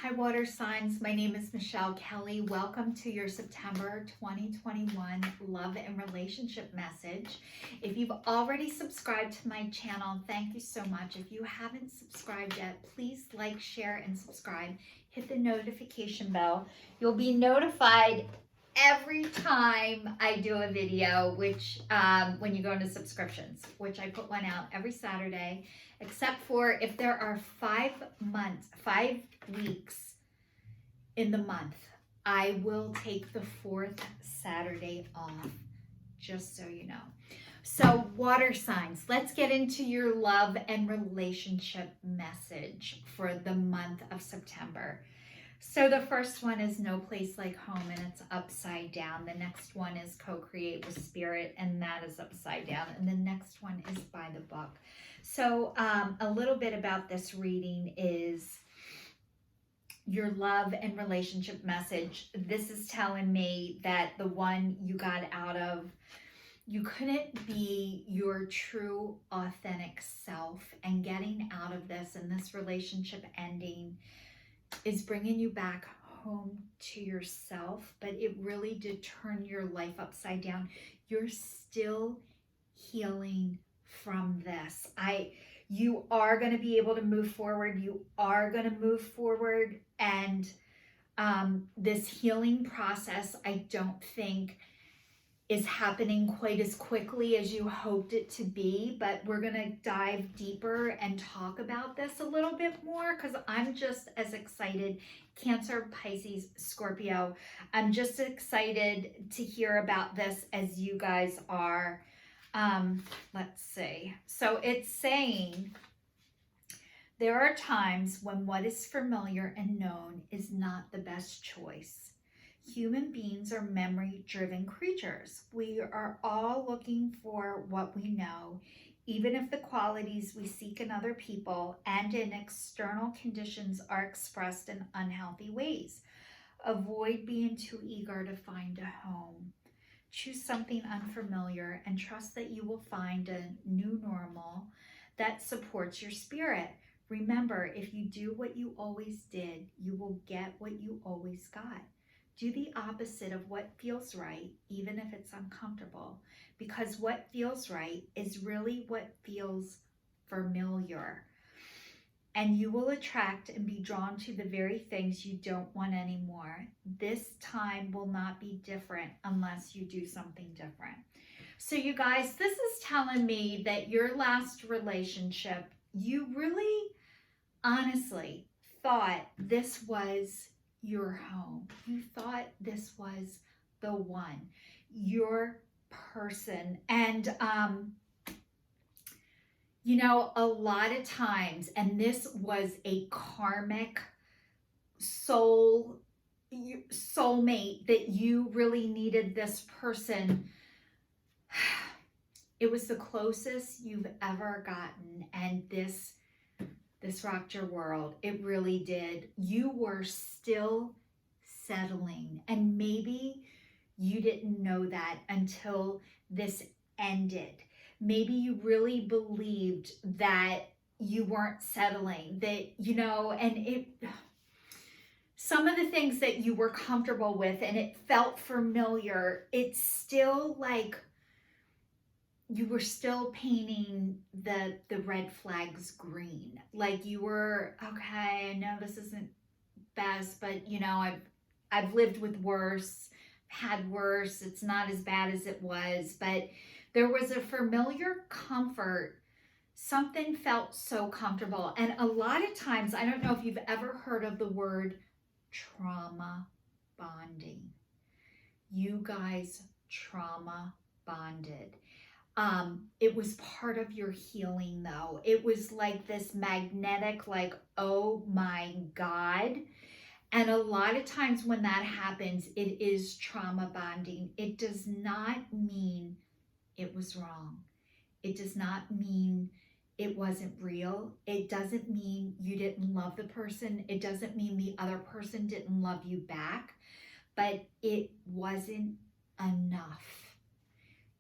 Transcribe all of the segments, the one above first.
Hi, water signs. My name is Michelle Kelly. Welcome to your September 2021 love and relationship message. If you've already subscribed to my channel, thank you so much. If you haven't subscribed yet, please like, share, and subscribe. Hit the notification bell. You'll be notified every time I do a video, which when you go into subscriptions, which I put one out every Saturday, except for if there are 5 weeks in the month, I will take the 4th Saturday off, just so you know. So water signs, let's get into your love and relationship message for the month of September. So the first one is No Place Like Home, and it's upside down. The next one is Co-Create with Spirit, and that is upside down. And the next one is By the Book. So a little bit about this reading is your love and relationship message. This is telling me that the one you got out of, you couldn't be your true, authentic self, and getting out of this and this relationship ending is bringing you back home to yourself, but it really did turn your life upside down. You're still healing from this. You are going to be able to move forward. You are going to move forward, and this healing process, I don't think is happening quite as quickly as you hoped it to be, but we're going to dive deeper and talk about this a little bit more because I'm just as excited. Cancer, Pisces, Scorpio, I'm just excited to hear about this as you guys are. Let's see. So it's saying there are times when what is familiar and known is not the best choice. Human beings are memory-driven creatures. We are all looking for what we know, even if the qualities we seek in other people and in external conditions are expressed in unhealthy ways. Avoid being too eager to find a home. Choose something unfamiliar and trust that you will find a new normal that supports your spirit. Remember, if you do what you always did, you will get what you always got. Do the opposite of what feels right, even if it's uncomfortable, because what feels right is really what feels familiar. And you will attract and be drawn to the very things you don't want anymore. This time will not be different unless you do something different. So you guys, this is telling me that your last relationship, you really honestly thought this was your home. You thought this was the one, your person. And you know, a lot of times, and this was a karmic soulmate that you really needed this person. It was the closest you've ever gotten, and this rocked your world. It really did. You were still settling, and maybe you didn't know that until this ended. Maybe you really believed that you weren't settling, that, you know, and some of the things that you were comfortable with and it felt familiar, it's still like you were still painting the red flags green. Like you were, okay, I know this isn't best, but you know, I've lived with worse, had worse. It's not as bad as it was, but there was a familiar comfort. Something felt so comfortable. And a lot of times, I don't know if you've ever heard of the word trauma bonding. You guys trauma bonded. It was part of your healing though. It was like this magnetic, like, oh my God. And a lot of times when that happens, it is trauma bonding. It does not mean it was wrong. It does not mean it wasn't real. It doesn't mean you didn't love the person. It doesn't mean the other person didn't love you back, but it wasn't enough.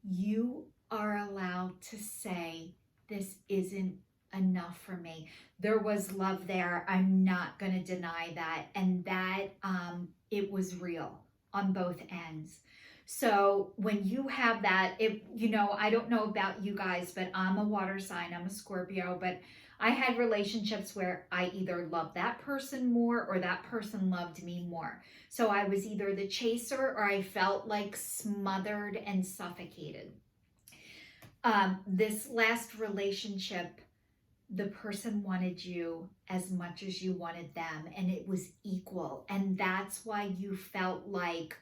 You are allowed to say, this isn't enough for me. There was love there. I'm not going to deny that. And that it was real on both ends. So when you have that, I don't know about you guys, but I'm a water sign, I'm a Scorpio, but I had relationships where I either loved that person more or that person loved me more. So I was either the chaser or I felt like smothered and suffocated. This last relationship, the person wanted you as much as you wanted them, and it was equal. And that's why you felt like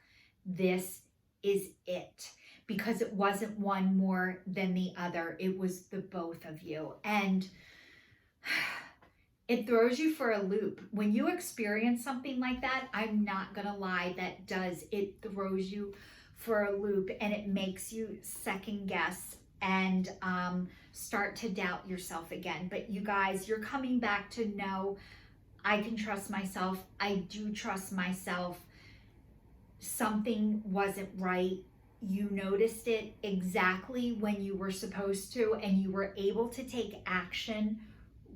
this is it, because it wasn't one more than the other. It was the both of you. And it throws you for a loop. When you experience something like that, I'm not gonna lie, that does. It throws you for a loop, and it makes you second guess and start to doubt yourself again. But you guys, you're coming back to know, I can trust myself. I do trust myself. Something wasn't right. You noticed it exactly when you were supposed to, and you were able to take action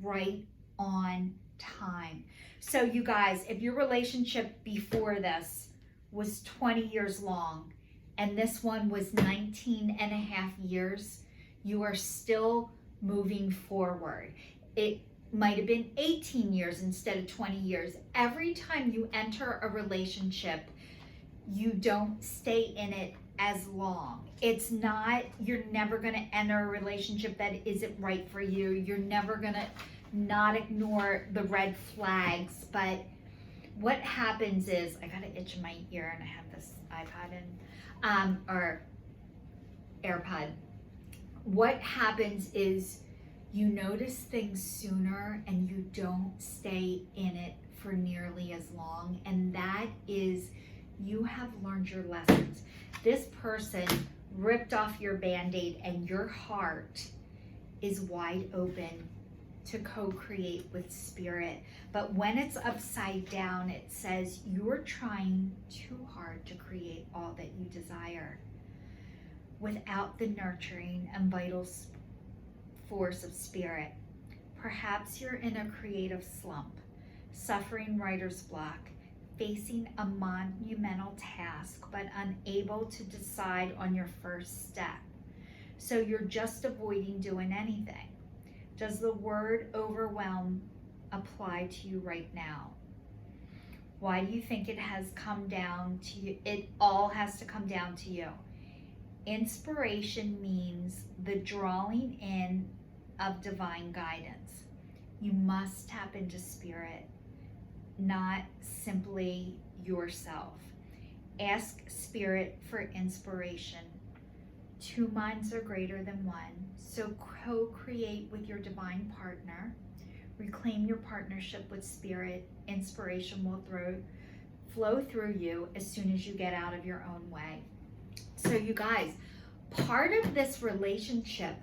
right on time. So you guys, if your relationship before this was 20 years long and this one was 19 and a half years, you are still moving forward. It might have been 18 years instead of 20 years. Every time you enter a relationship, you don't stay in it as long. It's not, you're never going to enter a relationship that isn't right for you. You're never going to not ignore the red flags. But what happens is, I got an itch in my ear and I have this iPod in, or AirPod. What happens is you notice things sooner and you don't stay in it for nearly as long. And that is, you have learned your lessons. This person ripped off your Band-Aid and your heart is wide open to co-create with spirit. But when it's upside down, it says you're trying too hard to create all that you desire without the nurturing and vital force of spirit. Perhaps you're in a creative slump, suffering writer's block, facing a monumental task, but unable to decide on your first step. So you're just avoiding doing anything. Does the word overwhelm apply to you right now? Why do you think it has come down to you? It all has to come down to you. Inspiration means the drawing in of divine guidance. You must tap into spirit, not simply yourself. Ask spirit for inspiration. Two minds are greater than one, so co-create with your divine partner. Reclaim your partnership with spirit. Inspiration will flow through you as soon as you get out of your own way. So you guys, part of this relationship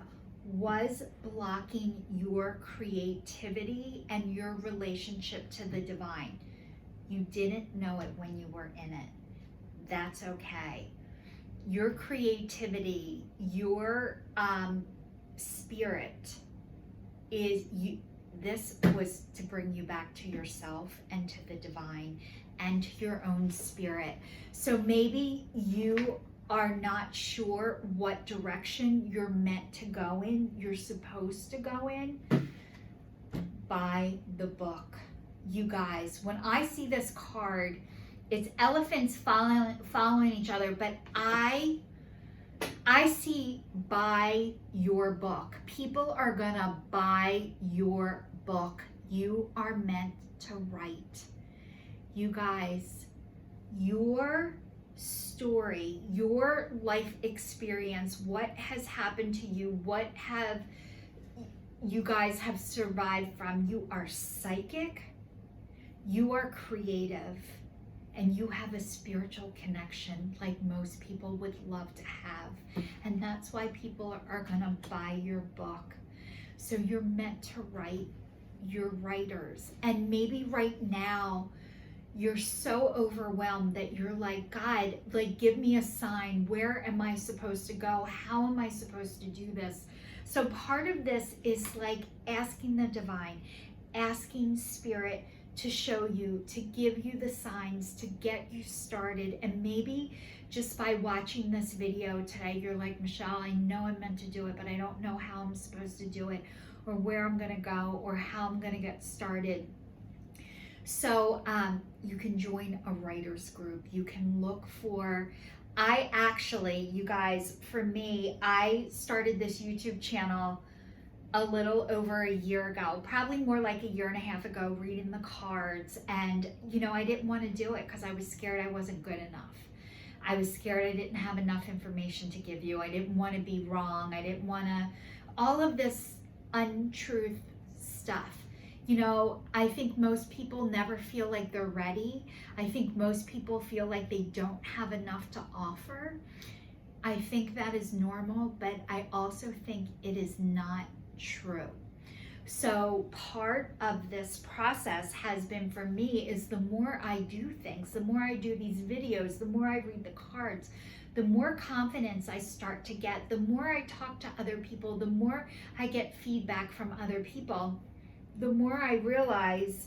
was blocking your creativity and your relationship to the divine. You didn't know it when you were in it. That's okay. Your creativity, your spirit is you. This was to bring you back to yourself and to the divine and to your own spirit. So maybe you are not sure what direction you're meant to go in, you're supposed to go in. Buy the book. You guys, when I see this card, it's elephants following each other, but I see buy your book. People are gonna buy your book. You are meant to write. You guys, your story, your life experience, what has happened to you, what have you guys have survived from. You are psychic, you are creative, and you have a spiritual connection like most people would love to have. And that's why people are gonna buy your book. So you're meant to write. You're writers. And maybe right now, you're so overwhelmed that you're like, God, like, give me a sign. Where am I supposed to go? How am I supposed to do this? So part of this is like asking the divine, asking spirit to show you, to give you the signs, to get you started. And maybe just by watching this video today, you're like, Michelle, I know I'm meant to do it, but I don't know how I'm supposed to do it, or where I'm gonna go, or how I'm gonna get started. So you can join a writer's group. You can look for, I actually, you guys, for me, I started this YouTube channel a little over a year ago, probably more like a year and a half ago, reading the cards. And, you know, I didn't want to do it because I was scared I wasn't good enough. I was scared I didn't have enough information to give you. I didn't want to be wrong. I didn't want to, all of this untruth stuff. You know, I think most people never feel like they're ready. I think most people feel like they don't have enough to offer. I think that is normal, but I also think it is not true. So part of this process has been for me is the more I do things, the more I do these videos, the more I read the cards, the more confidence I start to get, the more I talk to other people, the more I get feedback from other people, the more I realize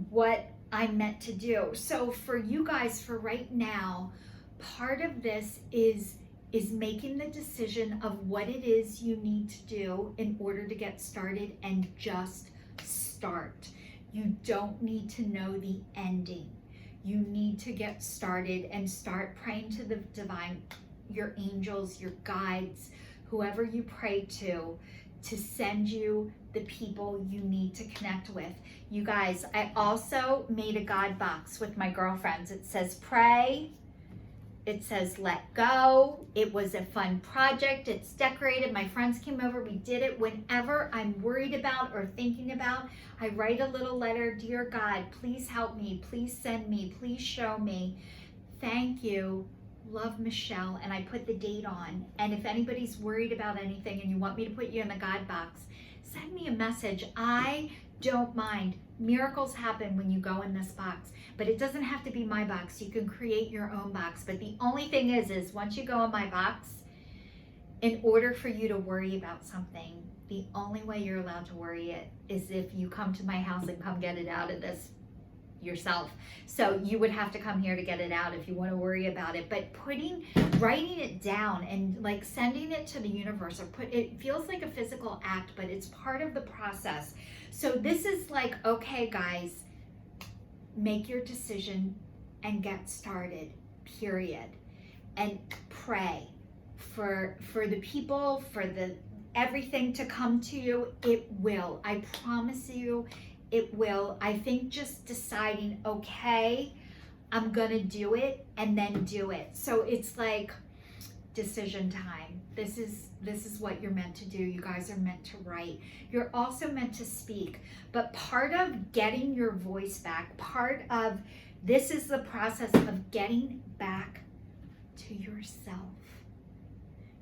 what I'm meant to do. So for you guys, for right now, part of this is making the decision of what it is you need to do in order to get started, and just start. You don't need to know the ending. You need to get started and start praying to the divine, your angels, your guides, whoever you pray to send you the people you need to connect with. You guys, I also made a God box with my girlfriends. It says pray. It says let go. It was a fun project. It's decorated. My friends came over. We did it. Whenever I'm worried about or thinking about, I write a little letter. Dear God, please help me. Please send me. Please show me. Thank you. Love, Michelle. And I put the date on. And if anybody's worried about anything and you want me to put you in the God box, send me a message. I don't mind. Miracles happen when you go in this box, but it doesn't have to be my box. You can create your own box. But the only thing is once you go in my box, in order for you to worry about something, the only way you're allowed to worry it is if you come to my house and come get it out of this yourself. So you would have to come here to get it out if you want to worry about it. But writing it down and like sending it to the universe, or it feels like a physical act, but it's part of the process. So this is like, okay guys, make your decision and get started, period. And pray for the people, for the everything to come to you. It will. I promise you, it will. I think just deciding, okay, I'm gonna do it, and then do it. So it's like decision time. This is what you're meant to do. You guys are meant to write. You're also meant to speak. But part of getting your voice back, part of this is the process of getting back to yourself.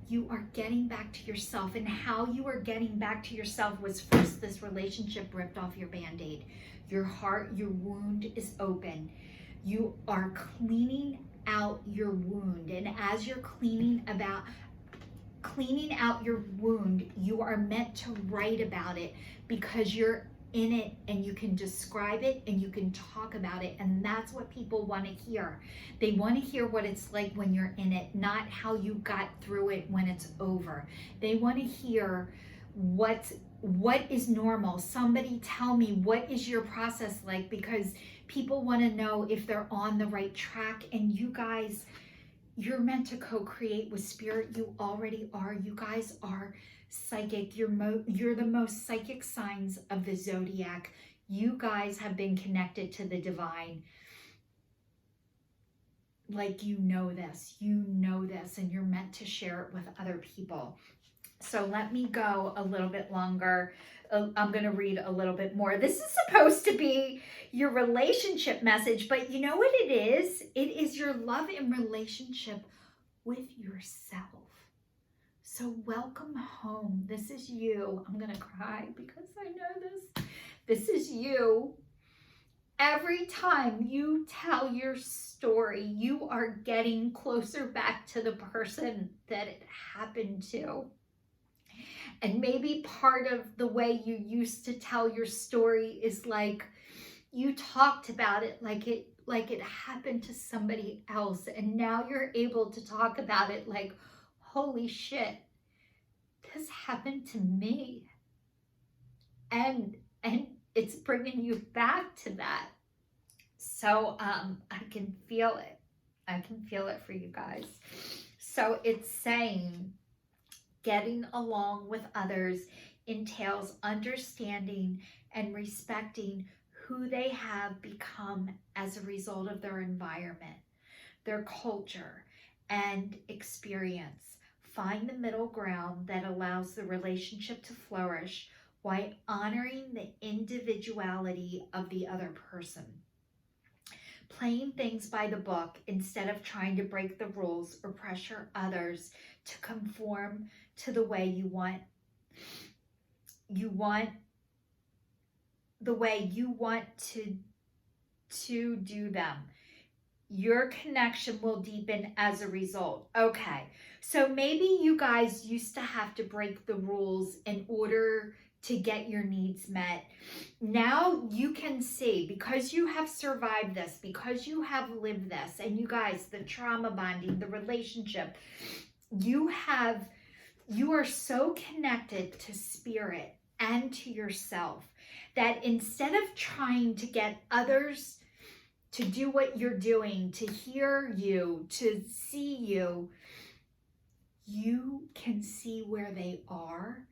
You are getting back to yourself, and how you are getting back to yourself was first this relationship ripped off your Band-Aid. Your heart, your wound is open. You are cleaning out your wound, and as you're cleaning out your wound, you are meant to write about it because you're in it and you can describe it and you can talk about it, and that's what people want to hear. They want to hear what it's like when you're in it, not how you got through it when it's over. They want to hear what is normal. Somebody tell me, what is your process like? Because people want to know if they're on the right track. And you guys, you're meant to co-create with spirit. You already are. You guys are psychic. You're the most psychic signs of the zodiac. You guys have been connected to the divine. Like, you know this, and you're meant to share it with other people. So let me go a little bit longer. I'm going to read a little bit more. This is supposed to be your relationship message, but you know what it is? It is your love and relationship with yourself. So welcome home. This is you. I'm going to cry because I know this. This is you. Every time you tell your story, you are getting closer back to the person that it happened to. And maybe part of the way you used to tell your story is like you talked about it like it happened to somebody else, and now you're able to talk about it like, holy shit, this happened to me. And it's bringing you back to that. So I can feel it. I can feel it for you guys. So it's saying getting along with others entails understanding and respecting who they have become as a result of their environment, their culture, and experience. Find the middle ground that allows the relationship to flourish while honoring the individuality of the other person. Playing things by the book instead of trying to break the rules or pressure others to conform to the way you want the way you want to do them. Your connection will deepen as a result. Okay, so maybe you guys used to have to break the rules in order to get your needs met. Now you can see, because you have survived this, because you have lived this, and you guys, the trauma bonding, the relationship, you are so connected to spirit and to yourself that instead of trying to get others to do what you're doing, to hear you, to see you, you can see where they are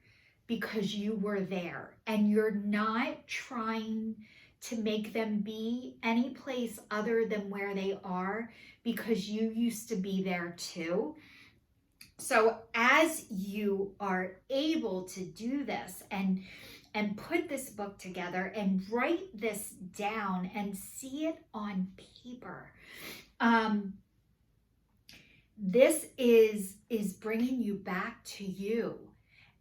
because you were there, and you're not trying to make them be any place other than where they are because you used to be there too. So as you are able to do this and put this book together and write this down and see it on paper, this is bringing you back to you,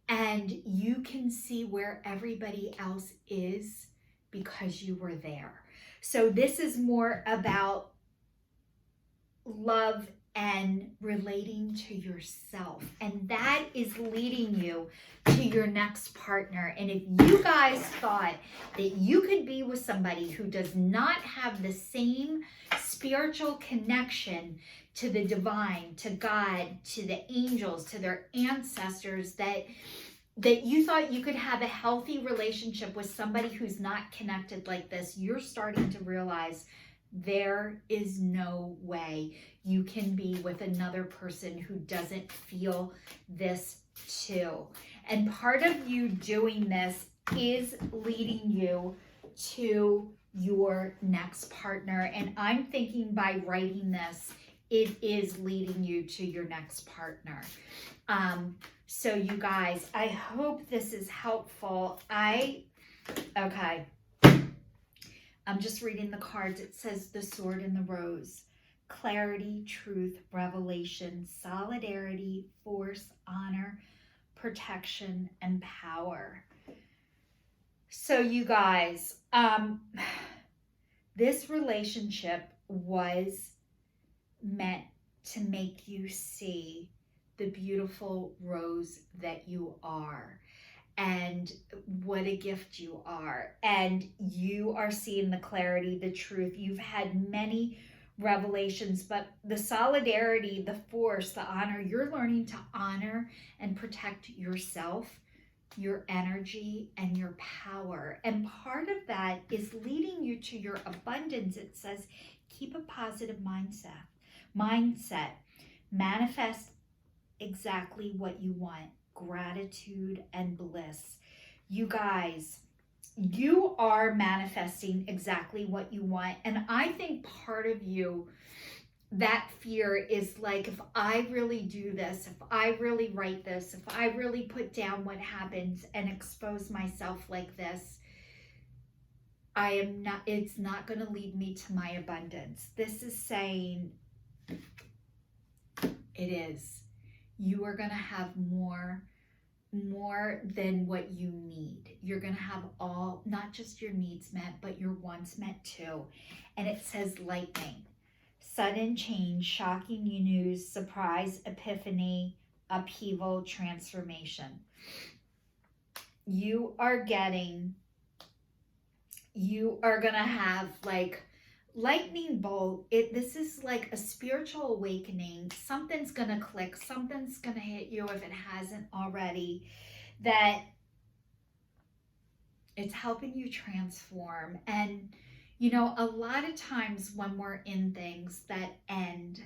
and you can see where everybody else is because you were there. So this is more about love and relating to yourself, and that is leading you to your next partner. And if you guys thought that you could be with somebody who does not have the same spiritual connection to the divine, to God, to the angels, to their ancestors, that you thought you could have a healthy relationship with somebody who's not connected like this, you're starting to realize there is no way you can be with another person who doesn't feel this too. And part of you doing this is leading you to your next partner. And I'm thinking by writing this, it is leading you to your next partner. So you guys, I hope this is helpful. Okay. I'm just reading the cards. It says the Sword and the Rose. Clarity, truth, revelation, solidarity, force, honor, protection, and power. So you guys, this relationship was meant to make you see the beautiful rose that you are, and what a gift you are. And you are seeing the clarity, the truth. You've had many revelations, but the solidarity, the force, the honor, you're learning to honor and protect yourself, your energy, and your power. And part of that is leading you to your abundance. It says, keep a positive mindset, manifest exactly what you want, gratitude and bliss. You guys, you are manifesting exactly what you want. And I think part of you, that fear is like, if I really do this, if I really write this, if I really put down what happens and expose myself like this, it's not going to lead me to my abundance. This is saying it is. You are going to have more than what you need. You're going to have all, not just your needs met, but your wants met too. And it says lightning, sudden change, shocking news, surprise, epiphany, upheaval, transformation. you are going to have like lightning bolt. This is like a spiritual awakening. Something's going to click. Something's going to hit you if it hasn't already. That it's helping you transform. And, a lot of times when we're in things that end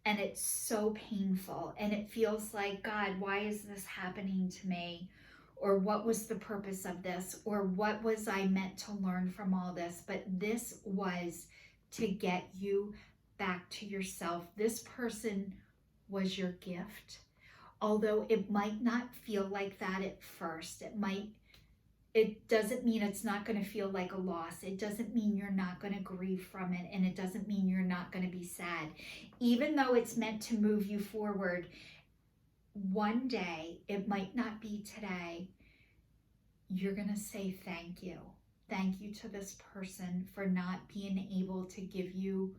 and it's so painful and it feels like, God, why is this happening to me? Or what was the purpose of this? Or what was I meant to learn from all this? But this was to get you back to yourself. This person was your gift. Although it might not feel like that at first, it doesn't mean it's not going to feel like a loss. It doesn't mean you're not going to grieve from it. And it doesn't mean you're not going to be sad. Even though it's meant to move you forward, one day, it might not be today, you're going to say thank you. Thank you to this person for not being able to give you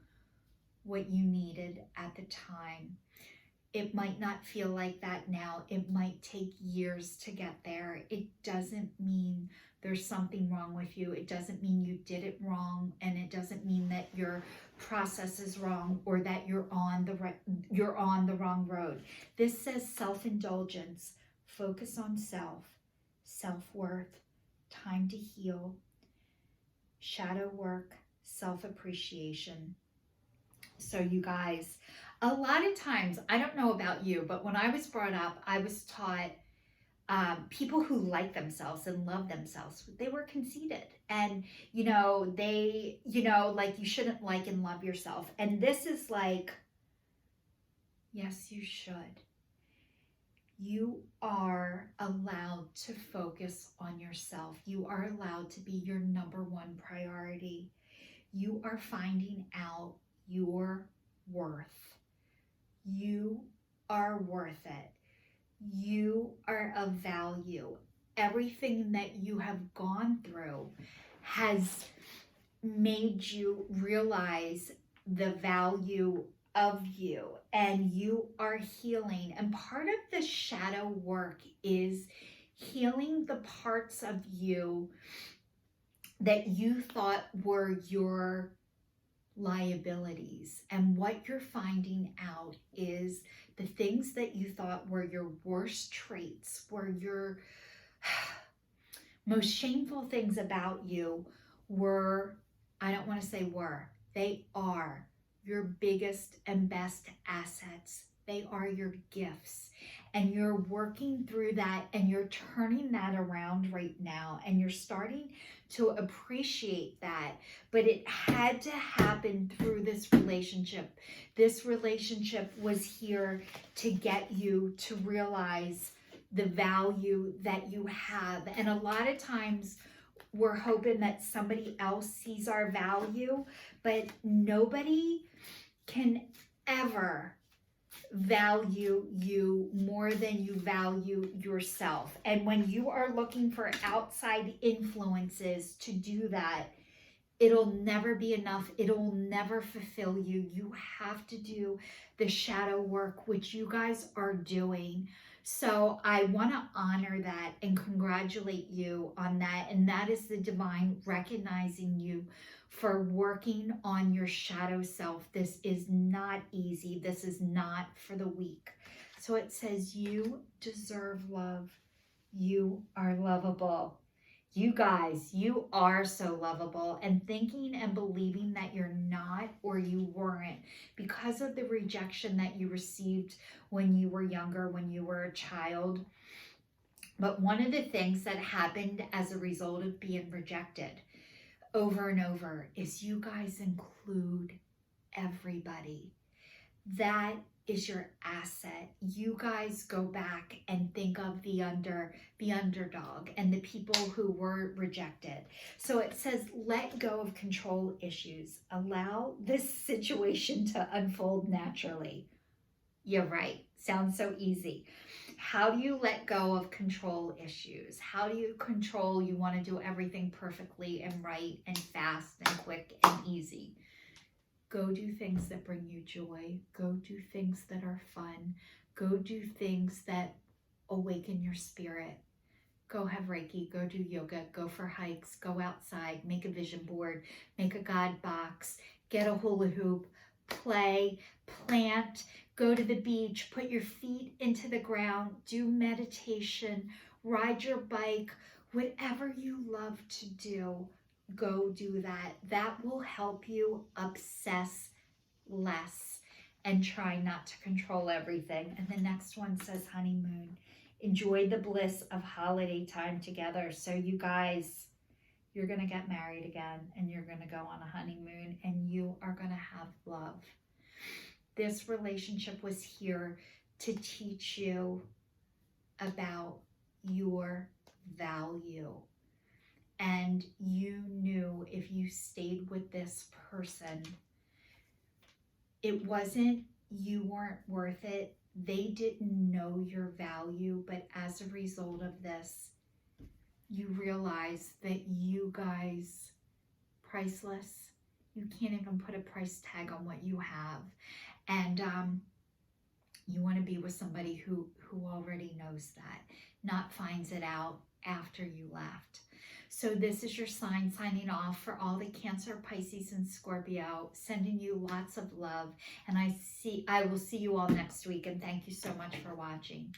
what you needed at the time. It might not feel like that now. It might take years to get there. It doesn't mean there's something wrong with you. It doesn't mean you did it wrong, and it doesn't mean that your process is wrong or that you're on the wrong road. This says self-indulgence, focus on self-worth, time to heal, shadow work, self-appreciation. So you guys, a lot of times, I don't know about you, but when I was brought up, I was taught people who like themselves and love themselves, they were conceited. And, like you shouldn't like and love yourself. And this is like, yes, you should. You are allowed to focus on yourself. You are allowed to be your number one priority. You are finding out your worth. You are worth it. You are of value. Everything that you have gone through has made you realize the value of you, and you are healing. And part of the shadow work is healing the parts of you that you thought were your liabilities. And what you're finding out is the things that you thought were your worst traits, were your most shameful things about you, were, I don't want to say were, they are your biggest and best assets. They are your gifts. And you're working through that, and you're turning that around right now, and you're starting to appreciate that. But it had to happen through this relationship. This relationship was here to get you to realize the value that you have. And a lot of times we're hoping that somebody else sees our value, but nobody can ever value you more than you value yourself. And when you are looking for outside influences to do that, it'll never be enough. It'll never fulfill you. You have to do the shadow work, which you guys are doing. So I want to honor that and congratulate you on that. And that is the divine recognizing you for working on your shadow self. This is not easy. This is not for the weak. So it says you deserve love. You are lovable. You guys, you are so lovable. And thinking and believing that you're not or you weren't because of the rejection that you received when you were younger, when you were a child. But one of the things that happened as a result of being rejected over and over is you guys include everybody. That is your asset. You guys go back and think of the underdog and the people who were rejected. So it says, let go of control issues. Allow this situation to unfold naturally. You're right. Sounds so easy. How do you let go of control issues? How do you control? You want to do everything perfectly and right and fast and quick and easy. Go do things that bring you joy. Go do things that are fun. Go do things that awaken your spirit. Go have Reiki, go do yoga, go for hikes, go outside, make a vision board, make a God box, get a hula hoop, play, plant, go to the beach, put your feet into the ground, do meditation, ride your bike, whatever you love to do, go do that. That will help you obsess less and try not to control everything. And the next one says honeymoon. Enjoy the bliss of holiday time together. So you guys, you're going to get married again and you're going to go on a honeymoon and you are going to have love. This relationship was here to teach you about your value. And you knew if you stayed with this person, it wasn't you weren't worth it. They didn't know your value, but as a result of this, you realize that you guys, priceless. You can't even put a price tag on what you have. And you want to be with somebody who already knows that, not finds it out after you left. So this is your sign signing off for all the Cancer, Pisces, and Scorpio, sending you lots of love. And I will see you all next week. And thank you so much for watching.